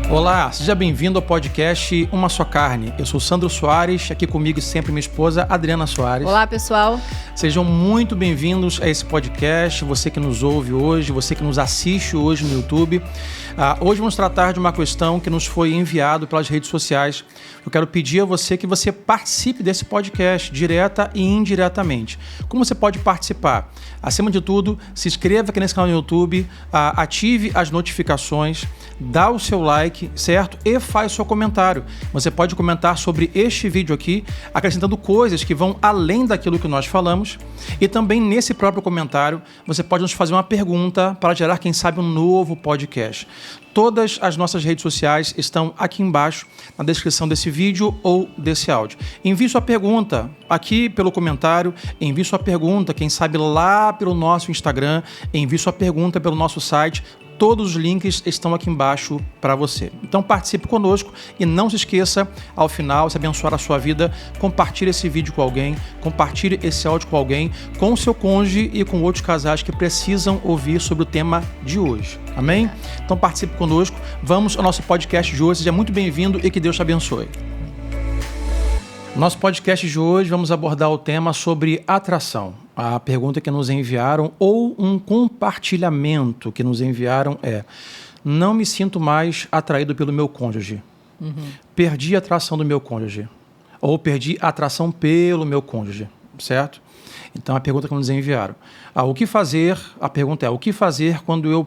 Olá, seja bem-vindo ao podcast Uma Só Carne. Eu sou Sandro Soares, aqui comigo sempre minha esposa Adriana Soares. Olá, pessoal. Sejam muito bem-vindos a esse podcast, você que nos ouve hoje, você que nos assiste hoje no YouTube. Hoje vamos tratar de uma questão que nos foi enviado pelas redes sociais. Eu quero pedir a você que você participe desse podcast, direta e indiretamente. Como você pode participar? Acima de tudo, se inscreva aqui nesse canal no YouTube, ative as notificações, dá o seu like, certo? E faz o seu comentário. Você pode comentar sobre este vídeo aqui, acrescentando coisas que vão além daquilo que nós falamos. E também nesse próprio comentário, você pode nos fazer uma pergunta para gerar, quem sabe, um novo podcast. Todas as nossas redes sociais estão aqui embaixo, na descrição desse vídeo ou desse áudio. Envie sua pergunta aqui pelo comentário, envie sua pergunta, quem sabe, lá pelo nosso Instagram, envie sua pergunta pelo nosso site. Todos os links estão aqui embaixo para você. Então participe conosco e não se esqueça, ao final, se abençoar a sua vida, compartilhe esse vídeo com alguém, compartilhe esse áudio com alguém, com o seu cônjuge e com outros casais que precisam ouvir sobre o tema de hoje. Amém? Então participe conosco. Vamos ao nosso podcast de hoje. Seja muito bem-vindo e que Deus te abençoe. No nosso podcast de hoje vamos abordar o tema sobre atração. A pergunta que nos enviaram, ou um compartilhamento que nos enviaram é: não me sinto mais atraído pelo meu cônjuge. Perdi a atração do meu cônjuge. Ou perdi a atração pelo meu cônjuge, certo? Então a pergunta que nos enviaram. O que fazer? A pergunta é: o que fazer quando eu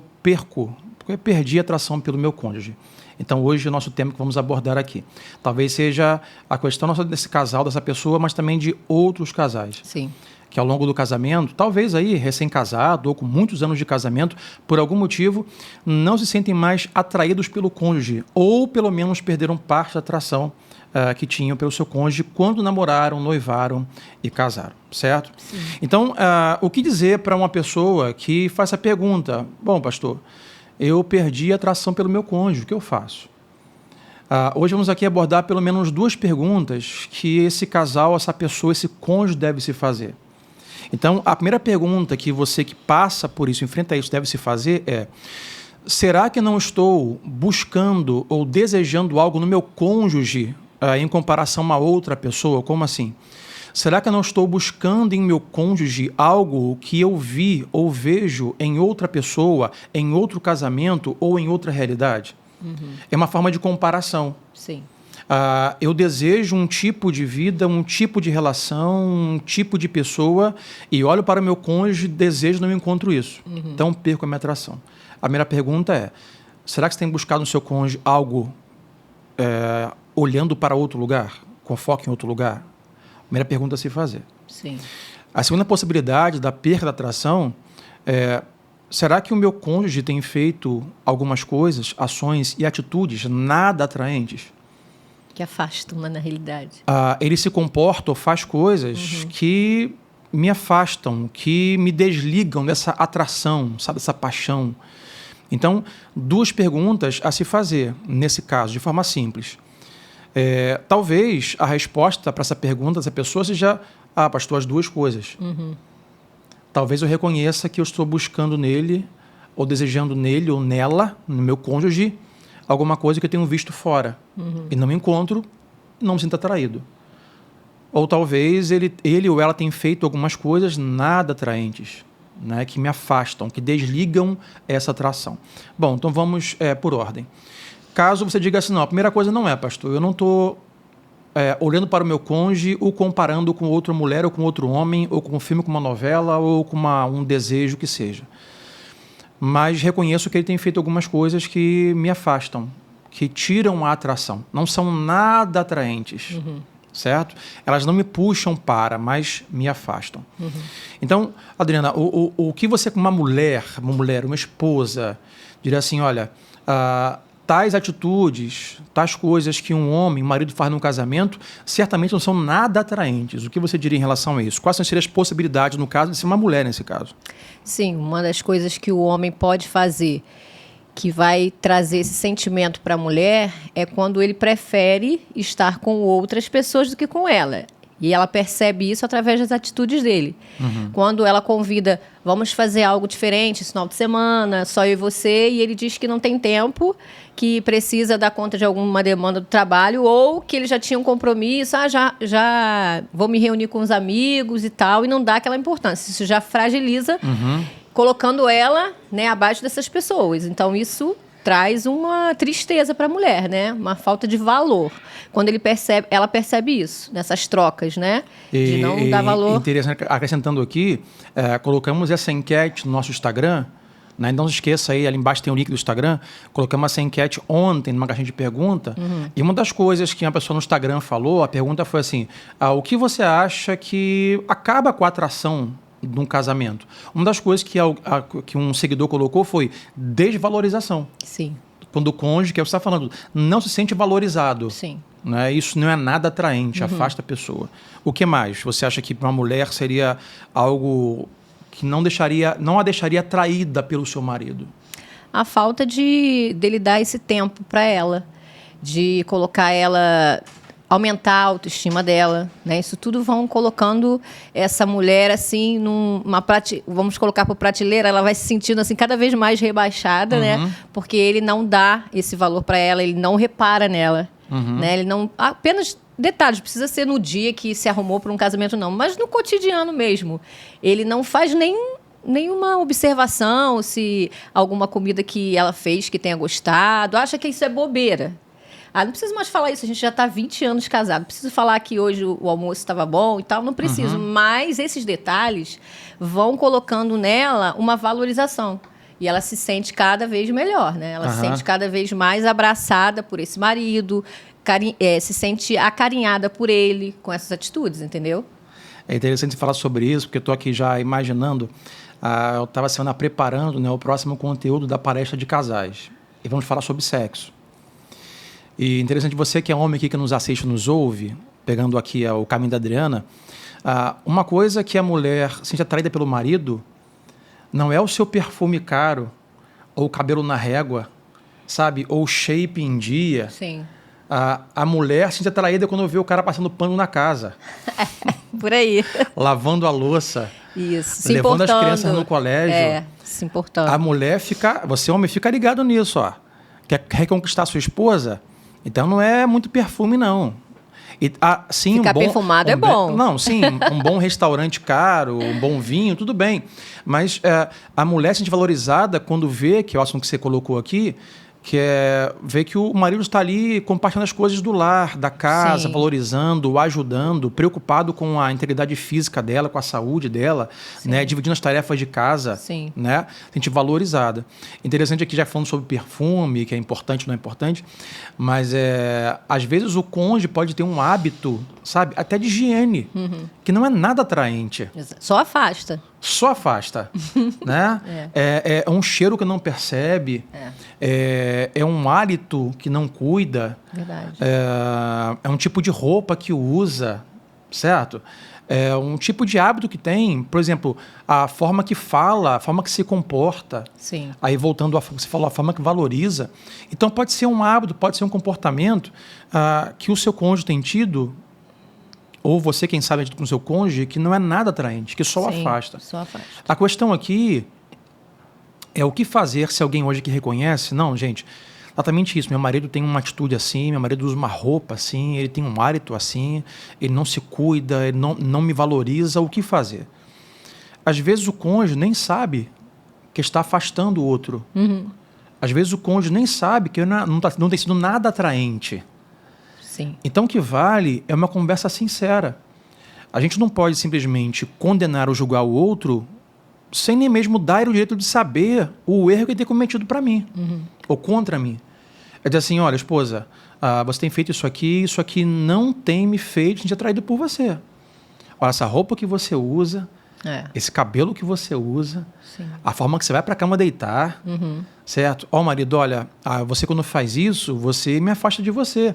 perdi a atração pelo meu cônjuge? Então, hoje, o nosso tema que vamos abordar aqui. Talvez seja a questão não só desse casal, dessa pessoa, mas também de outros casais. Sim. Que ao longo do casamento, talvez aí recém-casado ou com muitos anos de casamento, por algum motivo, não se sentem mais atraídos pelo cônjuge, ou pelo menos perderam parte da atração que tinham pelo seu cônjuge quando namoraram, noivaram e casaram, certo? Sim. Então, o que dizer para uma pessoa que faz essa pergunta? Bom, pastor, eu perdi a atração pelo meu cônjuge, o que eu faço? Hoje vamos aqui abordar pelo menos duas perguntas que esse casal, essa pessoa, esse cônjuge deve se fazer. Então, a primeira pergunta que você que passa por isso, enfrenta isso, deve se fazer é: será que não estou buscando ou desejando algo no meu cônjuge em comparação a outra pessoa? Como assim? Será que eu não estou buscando em meu cônjuge algo que eu vi ou vejo em outra pessoa, em outro casamento ou em outra realidade? É uma forma de comparação. Sim. Eu desejo um tipo de vida, um tipo de relação, um tipo de pessoa, e olho para o meu cônjuge, desejo e não encontro isso. Então perco a minha atração. A primeira pergunta é: será que você tem buscado no seu cônjuge algo olhando para outro lugar, com foco em outro lugar? Primeira pergunta a se fazer. Sim. A segunda possibilidade da perda da atração é: será que o meu cônjuge tem feito algumas coisas, ações e atitudes nada atraentes? Que afastam, na realidade. Ele se comporta ou faz coisas que me afastam, que me desligam dessa atração, sabe, dessa paixão. Então, duas perguntas a se fazer, nesse caso, de forma simples. Talvez a resposta para essa pergunta dessa pessoa seja: pastor, as duas coisas. Talvez eu reconheça que eu estou buscando nele, ou desejando nele ou nela, no meu cônjuge, alguma coisa que eu tenho visto fora e não me encontro, não me sinto atraído. Ou talvez ele ou ela tenha feito algumas coisas nada atraentes, né, que me afastam, que desligam essa atração. Bom, então vamos por ordem. Caso você diga assim: não, a primeira coisa não é, pastor, eu não estou olhando para o meu cônjuge ou comparando com outra mulher ou com outro homem, ou com um filme, com uma novela, ou com um desejo que seja. Mas reconheço que ele tem feito algumas coisas que me afastam, que tiram a atração. Não são nada atraentes, certo? Elas não me puxam mas me afastam. Então, Adriana, o que você, como uma mulher, uma esposa, diria assim: olha, tais atitudes, tais coisas que um homem, um marido faz num casamento, certamente não são nada atraentes. O que você diria em relação a isso? Quais seriam as possibilidades, no caso, de ser uma mulher nesse caso? Sim, uma das coisas que o homem pode fazer, que vai trazer esse sentimento para a mulher, é quando ele prefere estar com outras pessoas do que com ela. E ela percebe isso através das atitudes dele. Quando ela convida, vamos fazer algo diferente esse final de semana, só eu e você, e ele diz que não tem tempo, que precisa dar conta de alguma demanda do trabalho, ou que ele já tinha um compromisso, já vou me reunir com os amigos e tal, e não dá aquela importância. Isso já fragiliza, colocando ela, né, abaixo dessas pessoas. Então, isso traz uma tristeza para a mulher, né? Uma falta de valor. Quando ela percebe isso, nessas trocas, né? De não dar valor. Interessante, acrescentando aqui, colocamos essa enquete no nosso Instagram, né? Não se esqueça aí, ali embaixo tem o link do Instagram, colocamos essa enquete ontem numa caixinha de pergunta, e uma das coisas que uma pessoa no Instagram falou, a pergunta foi assim, o que você acha que acaba com a atração de um casamento? Uma das coisas que um seguidor colocou foi desvalorização. Sim. Quando o cônjuge, que é o que você está falando, não se sente valorizado. Sim. Né? Isso não é nada atraente, afasta a pessoa. O que mais? Você acha que para uma mulher seria algo que não a deixaria atraída pelo seu marido? A falta dele dar esse tempo para ela, de colocar ela, aumentar a autoestima dela, né? Isso tudo vão colocando essa mulher assim vamos colocar por prateleira, ela vai se sentindo assim cada vez mais rebaixada, né? Porque ele não dá esse valor para ela, ele não repara nela, né? Ele não apenas detalhes, precisa ser no dia que se arrumou para um casamento não, mas no cotidiano mesmo. Ele não faz nenhuma observação se alguma comida que ela fez que tenha gostado, acha que isso é bobeira. Não preciso mais falar isso, a gente já está há 20 anos casado. Preciso falar que hoje o almoço estava bom e tal, não preciso. Mas esses detalhes vão colocando nela uma valorização. E ela se sente cada vez melhor, né? Ela se sente cada vez mais abraçada por esse marido, se sente acarinhada por ele com essas atitudes, entendeu? É interessante falar sobre isso, porque eu estou aqui já imaginando, eu estava semana preparando, né, o próximo conteúdo da palestra de casais. E vamos falar sobre sexo. E interessante, você que é homem aqui que nos assiste, nos ouve, pegando aqui o caminho da Adriana, uma coisa que a mulher se sente atraída pelo marido não é o seu perfume caro, ou o cabelo na régua, sabe? Ou o shape em dia. Sim. A mulher se sente atraída quando vê o cara passando pano na casa. Por aí. Lavando a louça. Isso, se levando importando. as crianças no colégio. Se importando. A mulher você homem, fica ligado nisso, ó. Quer conquistar sua esposa? Então não é muito perfume, não. Sim, ficar perfumado é bom. Não, sim, um bom restaurante caro, um bom vinho, tudo bem. Mas a mulher se sente valorizada quando vê, que é o assunto que você colocou aqui, que é ver que o marido está ali compartilhando as coisas do lar, da casa, Sim. valorizando, ajudando, preocupado com a integridade física dela, com a saúde dela, né? Dividindo as tarefas de casa, Sim. né? Sente valorizada. Interessante aqui já falando sobre perfume, que é importante, não é importante, mas às vezes o cônjuge pode ter um hábito, sabe, até de higiene, que não é nada atraente. Só afasta. Só afasta, né? É um cheiro que não percebe, é um hálito que não cuida, Verdade. É um tipo de roupa que usa, certo? É um tipo de hábito que tem, por exemplo, a forma que fala, a forma que se comporta. Sim. Aí voltando ao que você falou, a forma que valoriza. Então pode ser um hábito, pode ser um comportamento que o seu cônjuge tem tido, ou você, quem sabe, com o seu cônjuge, que não é nada atraente, que só afasta. Só afasta. A questão aqui é o que fazer se alguém hoje que reconhece, não, gente, exatamente isso, meu marido tem uma atitude assim, meu marido usa uma roupa assim, ele tem um hálito assim, ele não se cuida, ele não me valoriza, o que fazer? Às vezes o cônjuge nem sabe que está afastando o outro. Às vezes o cônjuge nem sabe que não tem sido nada atraente. Sim. Então, o que vale é uma conversa sincera. A gente não pode simplesmente condenar ou julgar o outro sem nem mesmo dar o direito de saber o erro que ele tem cometido para mim, ou contra mim. É dizer assim, olha, esposa, você tem feito isso aqui não tem me feito sentir atraído por você. Olha, essa roupa que você usa, esse cabelo que você usa, Sim. a forma que você vai para a cama deitar, certo? Ó, marido, olha, você quando faz isso, você me afasta de você.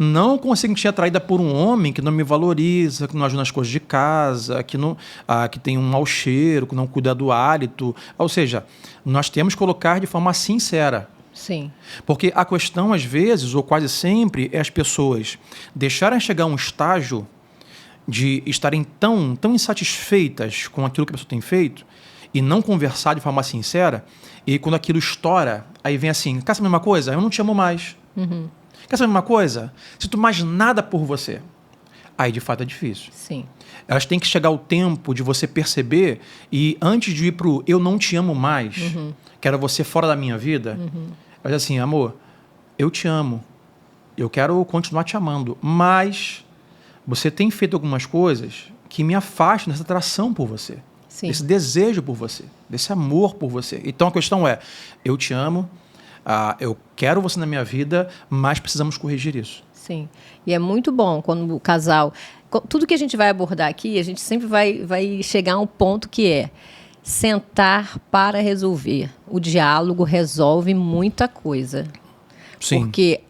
Não consigo me sentir atraída por um homem que não me valoriza, que não ajuda nas coisas de casa, que tem um mau cheiro, que não cuida do hálito. Ou seja, nós temos que colocar de forma sincera. Sim. Porque a questão, às vezes, ou quase sempre, é as pessoas deixarem chegar a um estágio de estarem tão insatisfeitas com aquilo que a pessoa tem feito e não conversar de forma sincera, e quando aquilo estoura, aí vem assim, quer saber uma coisa? Eu não te amo mais. Quer saber uma coisa? Sinto mais nada por você. Aí, de fato, é difícil. Sim. Elas têm que chegar o tempo de você perceber e antes de ir pro eu não te amo mais, quero você fora da minha vida, ela diz assim, amor, eu te amo, eu quero continuar te amando, mas você tem feito algumas coisas que me afastam dessa atração por você, desse desejo por você, desse amor por você. Então a questão é, eu te amo, eu quero você na minha vida, mas precisamos corrigir isso. Sim. E é muito bom quando o casal... Tudo que a gente vai abordar aqui, a gente sempre vai chegar a um ponto que é sentar para resolver. O diálogo resolve muita coisa. Sim. Porque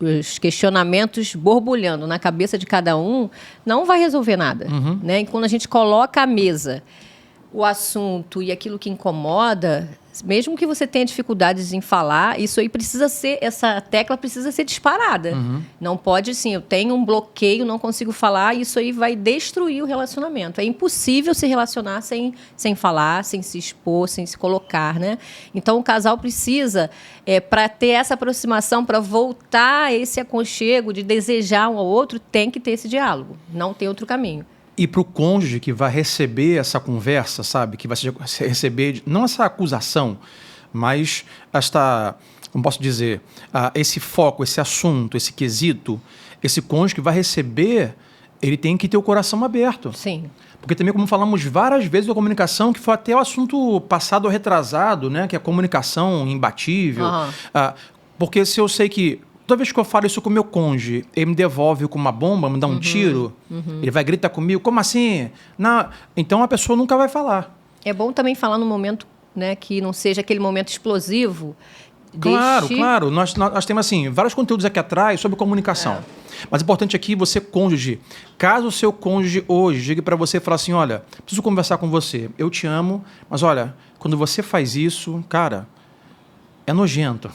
os questionamentos borbulhando na cabeça de cada um não vai resolver nada. Né? E quando a gente coloca à mesa o assunto e aquilo que incomoda, mesmo que você tenha dificuldades em falar, isso aí precisa ser, essa tecla precisa ser disparada. Não pode, assim, eu tenho um bloqueio, não consigo falar, isso aí vai destruir o relacionamento. É impossível se relacionar sem falar, sem se expor, sem se colocar, né? Então, o casal precisa, para ter essa aproximação, para voltar a esse aconchego de desejar um ao outro, tem que ter esse diálogo. Não tem outro caminho. E para o cônjuge que vai receber essa conversa, sabe? Que vai receber, não essa acusação, mas esta, como posso dizer, esse foco, esse assunto, esse quesito, esse cônjuge que vai receber, ele tem que ter o coração aberto. Sim. Porque também, como falamos várias vezes da comunicação, que foi até o assunto passado ou retrasado, né? Que é a comunicação imbatível. Porque se eu sei que toda vez que eu falo isso com o meu cônjuge, ele me devolve com uma bomba, me dá um tiro, ele vai gritar comigo, como assim? Não. Então a pessoa nunca vai falar. É bom também falar num momento, né, que não seja aquele momento explosivo. Claro. Nós temos assim, vários conteúdos aqui atrás sobre comunicação. Mas o importante aqui, você cônjuge, caso o seu cônjuge hoje chegue para você e fale assim, olha, preciso conversar com você, eu te amo, mas olha, quando você faz isso, cara, é nojento.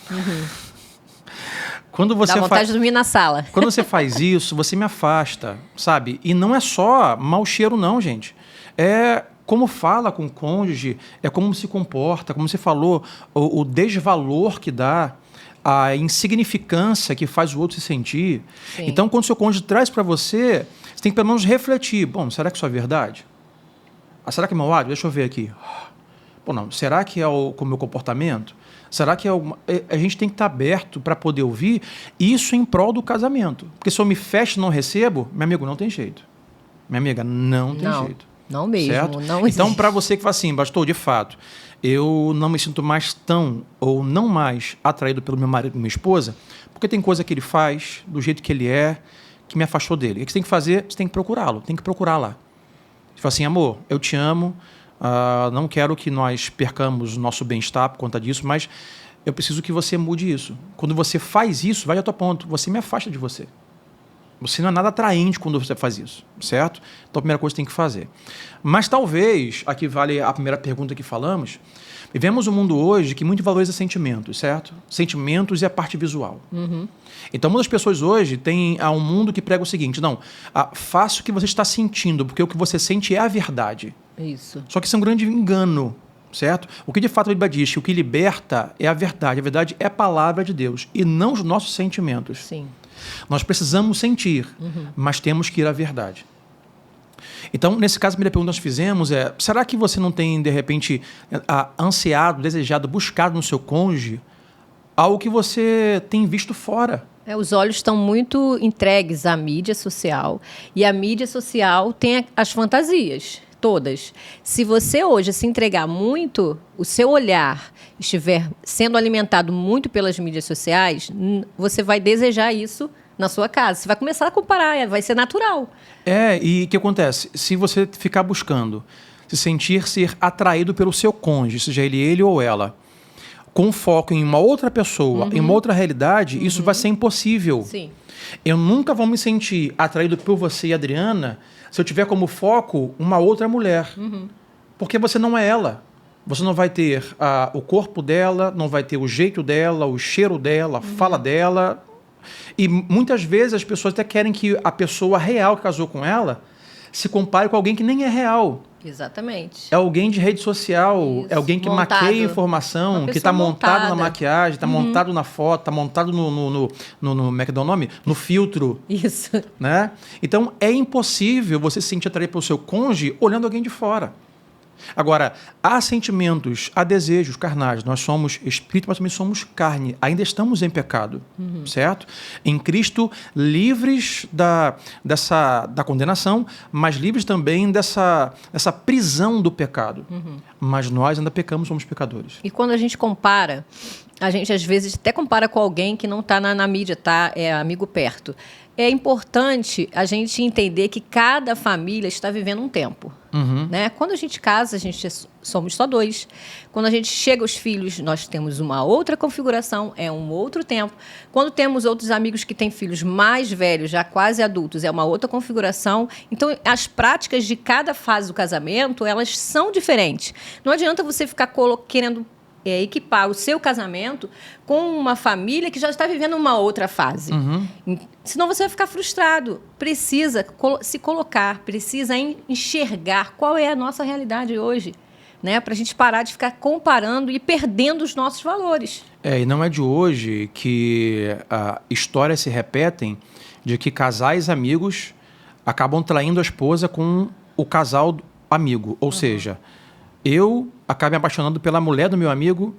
Quando você dá vontade de dormir na sala. Quando você faz isso, você me afasta, sabe? E não é só mau cheiro, não, gente. É como fala com o cônjuge, é como se comporta, como você falou, o desvalor que dá, a insignificância que faz o outro se sentir. Sim. Então, quando o seu cônjuge traz para você, você tem que pelo menos refletir. Bom, será que isso é verdade? Será que é meu ódio? Deixa eu ver aqui. Bom, não. Será que é com o meu comportamento? Será que a gente tem que estar aberto para poder ouvir isso em prol do casamento? Porque se eu me fecho e não recebo, meu amigo, não tem jeito. Minha amiga, não tem jeito. Não mesmo. Certo? Não então, para você que fala assim, pastor, de fato, eu não me sinto mais tão ou não mais atraído pelo meu marido e minha esposa, porque tem coisa que ele faz, do jeito que ele é, que me afastou dele. O que você tem que fazer? Você tem que procurá-lo, tem que procurar lá. Você fala assim, amor, eu te amo, não quero que nós percamos o nosso bem-estar por conta disso, mas eu preciso que você mude isso. Quando você faz isso, vai ao teu ponto, você me afasta de você. Você não é nada atraente quando você faz isso, certo? Então a primeira coisa que tem que fazer. Mas talvez, aqui vale a primeira pergunta que falamos, vivemos um mundo hoje que muito valoriza sentimentos, certo? Sentimentos e a parte visual. Então muitas pessoas hoje têm um mundo que prega o seguinte, não, faça o que você está sentindo, porque o que você sente é a verdade. Isso. Só que isso é um grande engano, certo? O que de fato a Bíblia diz, que o que liberta é a verdade é a palavra de Deus e não os nossos sentimentos. Sim. Nós precisamos sentir, mas temos que ir à verdade. Então, nesse caso, a primeira pergunta que nós fizemos é, será que você não tem, de repente, ansiado, desejado, buscado no seu cônjuge algo que você tem visto fora? Os olhos estão muito entregues à mídia social e a mídia social tem as fantasias. Todas. Se você hoje se entregar muito, o seu olhar estiver sendo alimentado muito pelas mídias sociais, você vai desejar isso na sua casa. Você vai começar a comparar, vai ser natural. E o que acontece? Se você ficar buscando se sentir ser atraído pelo seu cônjuge, seja ele ou ela, com foco em uma outra pessoa, em uma outra realidade, isso vai ser impossível. Sim. Eu nunca vou me sentir atraído por você e Adriana se eu tiver como foco uma outra mulher. Porque você não é ela. Você não vai ter o corpo dela, não vai ter o jeito dela, o cheiro dela, a fala dela. E muitas vezes as pessoas até querem que a pessoa real que casou com ela se compare com alguém que nem é real. Exatamente. É alguém de rede social, Isso. é alguém que Montado. maqueia informação, que está montado na maquiagem, está montado na foto, está montado no como é que dá o nome? No filtro. Isso. Né? Então, é impossível você se sentir atraído pelo seu cônjuge olhando alguém de fora. Agora, há sentimentos, há desejos carnais. Nós somos espírito, mas também somos carne. Ainda estamos em pecado, certo? Em Cristo, livres da condenação, mas livres também dessa prisão do pecado. Mas nós ainda pecamos, somos pecadores. E quando a gente compara, a gente às vezes até compara com alguém que não está na mídia, tá? É amigo perto. É importante a gente entender que cada família está vivendo um tempo. Né? Quando a gente casa, somos só dois. Quando a gente chega aos filhos, nós temos uma outra configuração, é um outro tempo. Quando temos outros amigos que têm filhos mais velhos, já quase adultos, é uma outra configuração. Então, as práticas de cada fase do casamento, elas são diferentes. Não adianta você ficar querendo equipar o seu casamento com uma família que já está vivendo uma outra fase. Senão você vai ficar frustrado. Precisa se colocar, precisa enxergar qual é a nossa realidade hoje, né? Para a gente parar de ficar comparando e perdendo os nossos valores. E não é de hoje que histórias se repetem de que casais amigos acabam traindo a esposa com o casal amigo. Ou seja, eu acabo me apaixonando pela mulher do meu amigo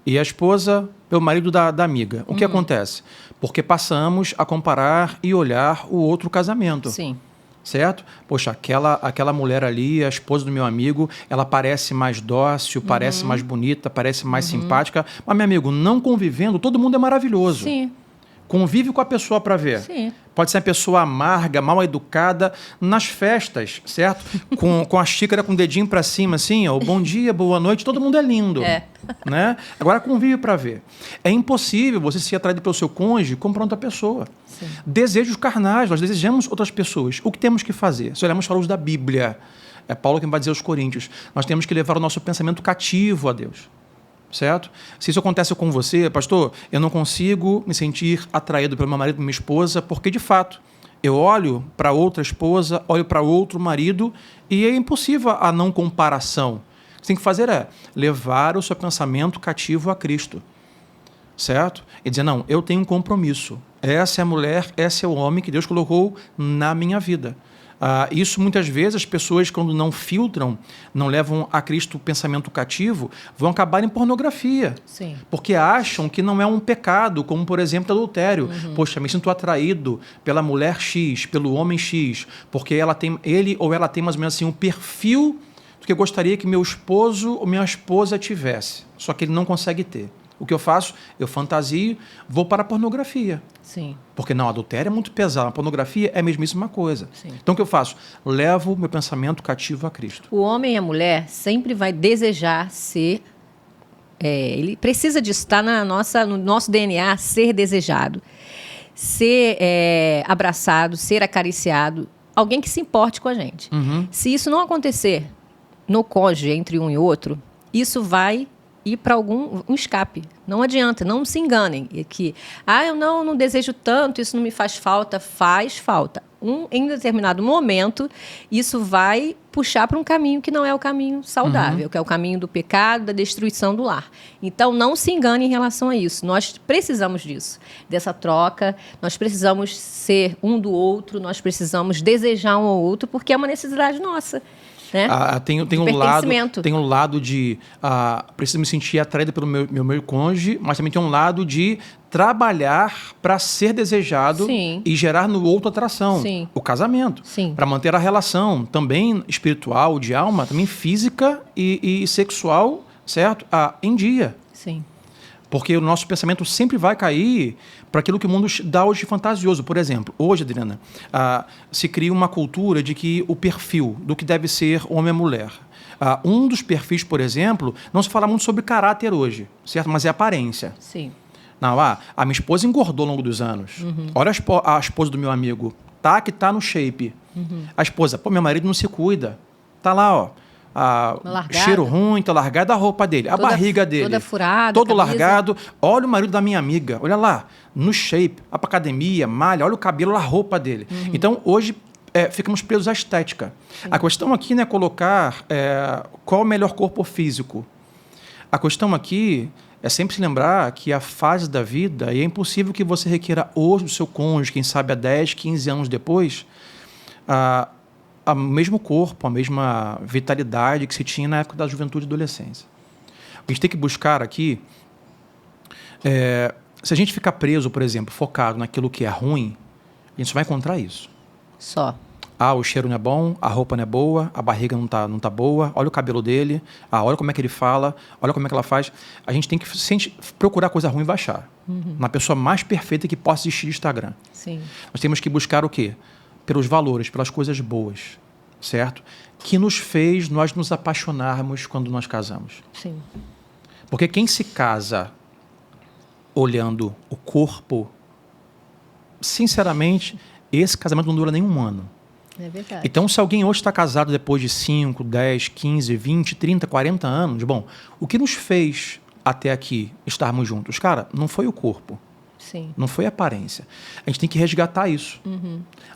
e a esposa pelo marido da amiga. O que acontece? Porque passamos a comparar e olhar o outro casamento. Sim. Certo? Poxa, aquela mulher ali, a esposa do meu amigo, ela parece mais dócil, parece mais bonita, parece mais simpática. Mas, meu amigo, não convivendo, todo mundo é maravilhoso. Sim. Convive com a pessoa para ver. Sim. Pode ser uma pessoa amarga, mal educada, nas festas, certo? com a xícara com o dedinho para cima, assim, ó, bom dia, boa noite, todo mundo é lindo. Né? Agora convive para ver. É impossível você ser atraído pelo seu cônjuge como outra pessoa. Sim. Desejos carnais, nós desejamos outras pessoas. O que temos que fazer? Se olharmos para a luz da Bíblia, é Paulo quem vai dizer aos Coríntios, nós temos que levar o nosso pensamento cativo a Deus. Certo? Se isso acontece com você, pastor, eu não consigo me sentir atraído pelo meu marido e minha esposa, porque, de fato, eu olho para outra esposa, olho para outro marido e é impossível a não comparação. O que você tem que fazer é levar o seu pensamento cativo a Cristo. Certo? E dizer, não, eu tenho um compromisso. Essa é a mulher, esse é o homem que Deus colocou na minha vida. Isso muitas vezes as pessoas, quando não filtram, não levam a Cristo o pensamento cativo, vão acabar em pornografia. Sim. Porque acham que não é um pecado, como por exemplo adultério. Poxa, me sinto atraído pela mulher X, pelo homem X, porque ele ou ela tem mais ou menos assim um perfil do que eu gostaria que meu esposo ou minha esposa tivesse. Só que ele não consegue ter. O que eu faço? Eu fantasio, vou para a pornografia. Sim. Porque não, adultério é muito pesado, a pornografia é a mesmíssima coisa. Sim. Então o que eu faço? Levo meu pensamento cativo a Cristo. O homem e a mulher sempre vai desejar ser... ele precisa disso, está no nosso DNA, ser desejado. Ser abraçado, ser acariciado. Alguém que se importe com a gente. Se isso não acontecer no cônjuge, entre um e outro, isso vai ir para um escape. Não adianta, não se enganem. Que, eu não desejo tanto, isso não me faz falta. Faz falta. Em determinado momento, isso vai puxar para um caminho que não é o caminho saudável, que é o caminho do pecado, da destruição do lar. Então, não se engane em relação a isso. Nós precisamos disso, dessa troca. Nós precisamos ser um do outro, nós precisamos desejar um ao outro, porque é uma necessidade nossa. Né? Tem um lado de preciso me sentir atraído pelo meu cônjuge, mas também tem um lado de trabalhar para ser desejado. Sim. E gerar no outro atração. Sim. O casamento. Para manter a relação também espiritual, de alma, também física e sexual, certo? Em dia. Sim. Porque o nosso pensamento sempre vai cair para aquilo que o mundo dá hoje de fantasioso. Por exemplo, hoje, Adriana, se cria uma cultura de que o perfil do que deve ser homem e mulher. Um dos perfis, por exemplo, não se fala muito sobre caráter hoje, certo? Mas é aparência. Sim. Não, a minha esposa engordou ao longo dos anos. Olha a esposa do meu amigo, que tá no shape. A esposa, meu marido não se cuida. Tá lá, ó. Cheiro ruim, tá largada a roupa dele, a barriga dele. Toda furada, todo camisa. largado. Olha o marido da minha amiga, olha lá, no shape, vai pra academia, malha, olha o cabelo, olha a roupa dele. Então, hoje, ficamos presos à estética. Sim. A questão aqui não é colocar qual é o melhor corpo físico. A questão aqui é sempre se lembrar que a fase da vida, e é impossível que você requeira hoje do seu cônjuge, quem sabe há 10, 15 anos depois, o mesmo corpo, a mesma vitalidade que se tinha na época da juventude e adolescência. O que a gente tem que buscar aqui se a gente ficar preso, por exemplo, focado naquilo que é ruim, a gente só vai encontrar isso. Só. O cheiro não é bom, a roupa não é boa, a barriga não tá boa, olha o cabelo dele, olha como é que ele fala, olha como é que ela faz. A gente tem que procurar coisa ruim e baixar. Na pessoa mais perfeita que possa existir no Instagram. Sim. Nós temos que buscar o quê? Pelos valores, pelas coisas boas, certo? Que nos fez nós nos apaixonarmos quando nós casamos. Sim. Porque quem se casa olhando o corpo, sinceramente, esse casamento não dura nem um ano. É verdade. Então, se alguém hoje está casado depois de 5, 10, 15, 20, 30, 40 anos, bom, o que nos fez até aqui estarmos juntos? Cara, não foi o corpo. Sim. Não foi a aparência. A gente tem que resgatar isso.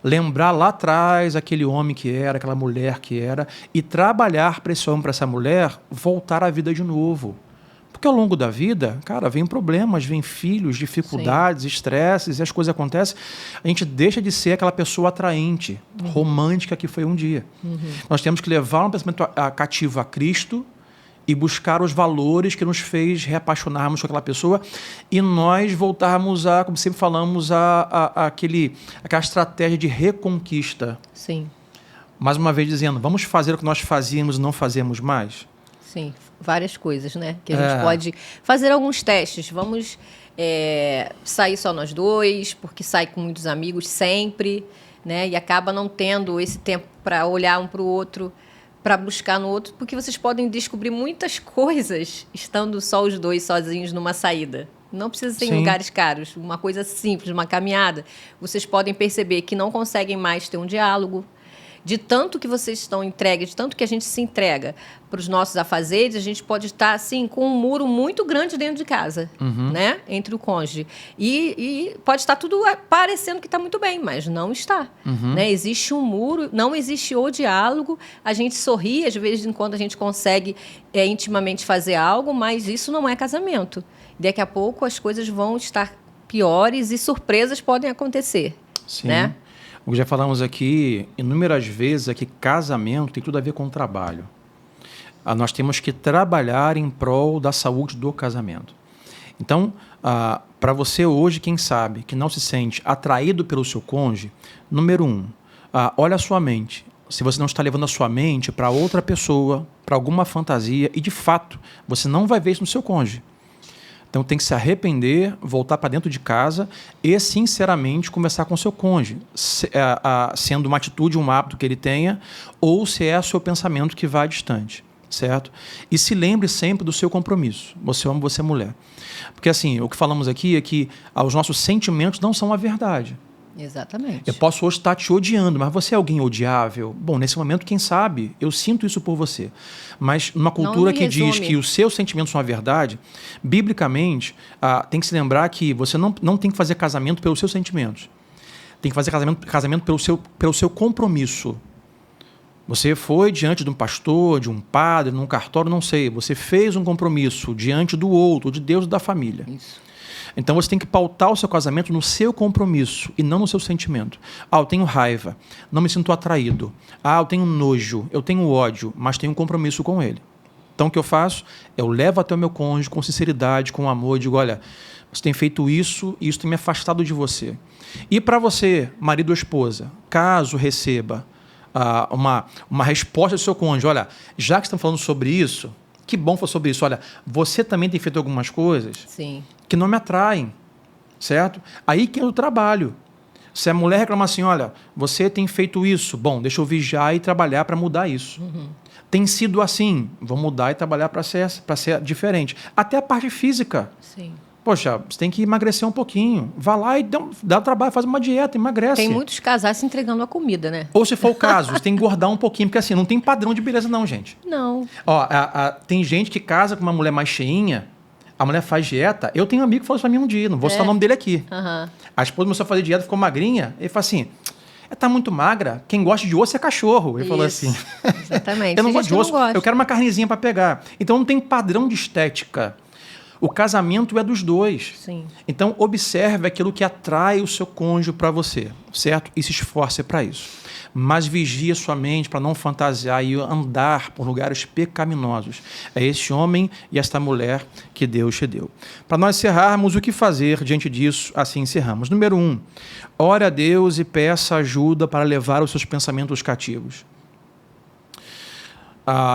Lembrar lá atrás aquele homem que era, aquela mulher que era, e trabalhar para esse homem, para essa mulher, voltar à vida de novo. Porque ao longo da vida, cara, vem problemas, vem filhos, dificuldades, estresses, e as coisas acontecem. A gente deixa de ser aquela pessoa atraente, romântica que foi um dia. Nós temos que levar um pensamento cativo a Cristo e buscar os valores que nos fez reapaixonarmos com aquela pessoa e nós voltarmos como sempre falamos, aquela estratégia de reconquista. Sim. Mais uma vez dizendo, vamos fazer o que nós fazíamos e não fazemos mais? Sim, várias coisas, né? Que a gente pode fazer alguns testes. Vamos sair só nós dois, porque sai com muitos amigos sempre, né? E acaba não tendo esse tempo para olhar um para o outro, para buscar no outro, porque vocês podem descobrir muitas coisas estando só os dois sozinhos numa saída. Não precisa ser em lugares caros, uma coisa simples, uma caminhada. Vocês podem perceber que não conseguem mais ter um diálogo. De tanto que vocês estão entregues, de tanto que a gente se entrega para os nossos afazeres, a gente pode estar assim, com um muro muito grande dentro de casa, né? Entre o cônjuge. E pode estar tudo parecendo que está muito bem, mas não está. Né? Existe um muro, não existe o diálogo, a gente sorri, às vezes, enquanto a gente consegue intimamente fazer algo, mas isso não é casamento. Daqui a pouco as coisas vão estar piores e surpresas podem acontecer. Sim. Né? O que já falamos aqui inúmeras vezes é que casamento tem tudo a ver com trabalho. Nós temos que trabalhar em prol da saúde do casamento. Então, para você hoje, quem sabe, que não se sente atraído pelo seu cônjuge, número 1, olha a sua mente. Se você não está levando a sua mente para outra pessoa, para alguma fantasia, e de fato, você não vai ver isso no seu cônjuge. Então, tem que se arrepender, voltar para dentro de casa e, sinceramente, conversar com o seu cônjuge, sendo uma atitude, um hábito que ele tenha, ou se é o seu pensamento que vai distante, certo? E se lembre sempre do seu compromisso. Você é homem, você é mulher. Porque, assim, o que falamos aqui é que os nossos sentimentos não são a verdade. Exatamente. Eu posso hoje estar te odiando, mas você é alguém odiável? Bom, nesse momento, quem sabe, eu sinto isso por você. Mas numa cultura que diz que os seus sentimentos são a verdade, biblicamente, tem que se lembrar que você não tem que fazer casamento pelos seus sentimentos. Tem que fazer casamento pelo seu compromisso. Você foi diante de um pastor, de um padre, num cartório, não sei. Você fez um compromisso diante do outro, de Deus e da família. Isso. Então você tem que pautar o seu casamento no seu compromisso e não no seu sentimento. Eu tenho raiva, não me sinto atraído. Eu tenho nojo, eu tenho ódio, mas tenho um compromisso com ele. Então o que eu faço? Eu levo até o meu cônjuge com sinceridade, com amor, e digo, olha, você tem feito isso e isso tem me afastado de você. E para você, marido ou esposa, caso receba uma resposta do seu cônjuge, olha, já que estão falando sobre isso, que bom foi sobre isso. Olha, você também tem feito algumas coisas que não me atraem, certo? Aí que é o trabalho. Se a mulher reclama assim, olha, você tem feito isso, bom, deixa eu vigiar e trabalhar para mudar isso. Tem sido assim, vou mudar e trabalhar para ser diferente. Até a parte física. Sim. Poxa, você tem que emagrecer um pouquinho. Vá lá e dá trabalho, faz uma dieta, emagrece. Tem muitos casais se entregando a comida, né? Ou se for o caso, você tem que engordar um pouquinho, porque assim, não tem padrão de beleza não, gente. Não. Tem gente que casa com uma mulher mais cheinha, a mulher faz dieta. Eu tenho um amigo que falou isso pra mim um dia, não vou citar o nome dele aqui. A esposa começou a fazer dieta, ficou magrinha, ele fala assim, Tá muito magra, quem gosta de osso é cachorro. Ele falou assim. Exatamente. Eu não gosto de osso, eu quero uma carnezinha para pegar. Então não tem padrão de estética. O casamento é dos dois. Sim. Então, observe aquilo que atrai o seu cônjuge para você, certo? E se esforce para isso. Mas vigie sua mente para não fantasiar e andar por lugares pecaminosos. É esse homem e esta mulher que Deus te deu. Para nós encerrarmos, o que fazer diante disso? Assim encerramos. Número 1, ore a Deus e peça ajuda para levar os seus pensamentos cativos.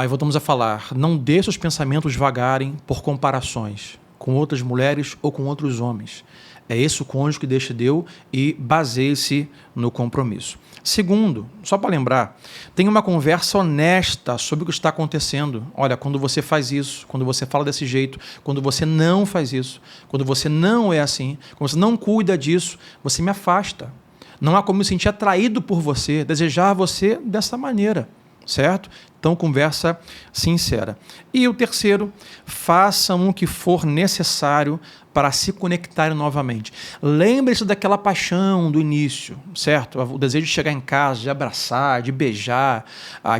E voltamos a falar, não deixe os pensamentos vagarem por comparações com outras mulheres ou com outros homens. É esse o cônjuge que Deus te deu e baseie-se no compromisso. Segundo, só para lembrar, tenha uma conversa honesta sobre o que está acontecendo. Olha, quando você faz isso, quando você fala desse jeito, quando você não faz isso, quando você não é assim, quando você não cuida disso, você me afasta. Não há como me sentir atraído por você, desejar você dessa maneira. Certo? Então, conversa sincera. E o terceiro, façam o que for necessário para se conectarem novamente. Lembre-se daquela paixão do início, certo? O desejo de chegar em casa, de abraçar, de beijar,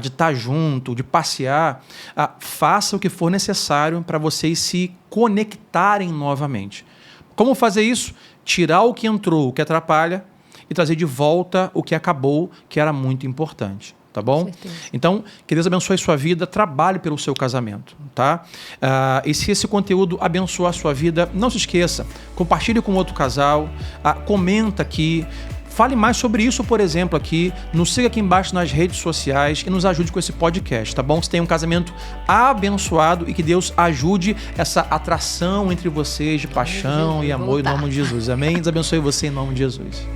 de estar junto, de passear. Faça o que for necessário para vocês se conectarem novamente. Como fazer isso? Tirar o que entrou, o que atrapalha, e trazer de volta o que acabou, que era muito importante. Tá bom? Então, que Deus abençoe a sua vida, trabalhe pelo seu casamento, tá? E se esse conteúdo abençoar a sua vida, não se esqueça, compartilhe com outro casal, comenta aqui, fale mais sobre isso, por exemplo, aqui, nos siga aqui embaixo nas redes sociais e nos ajude com esse podcast, tá bom? Você tem um casamento abençoado e que Deus ajude essa atração entre vocês de paixão e amor em nome de Jesus, amém? Deus abençoe você em nome de Jesus.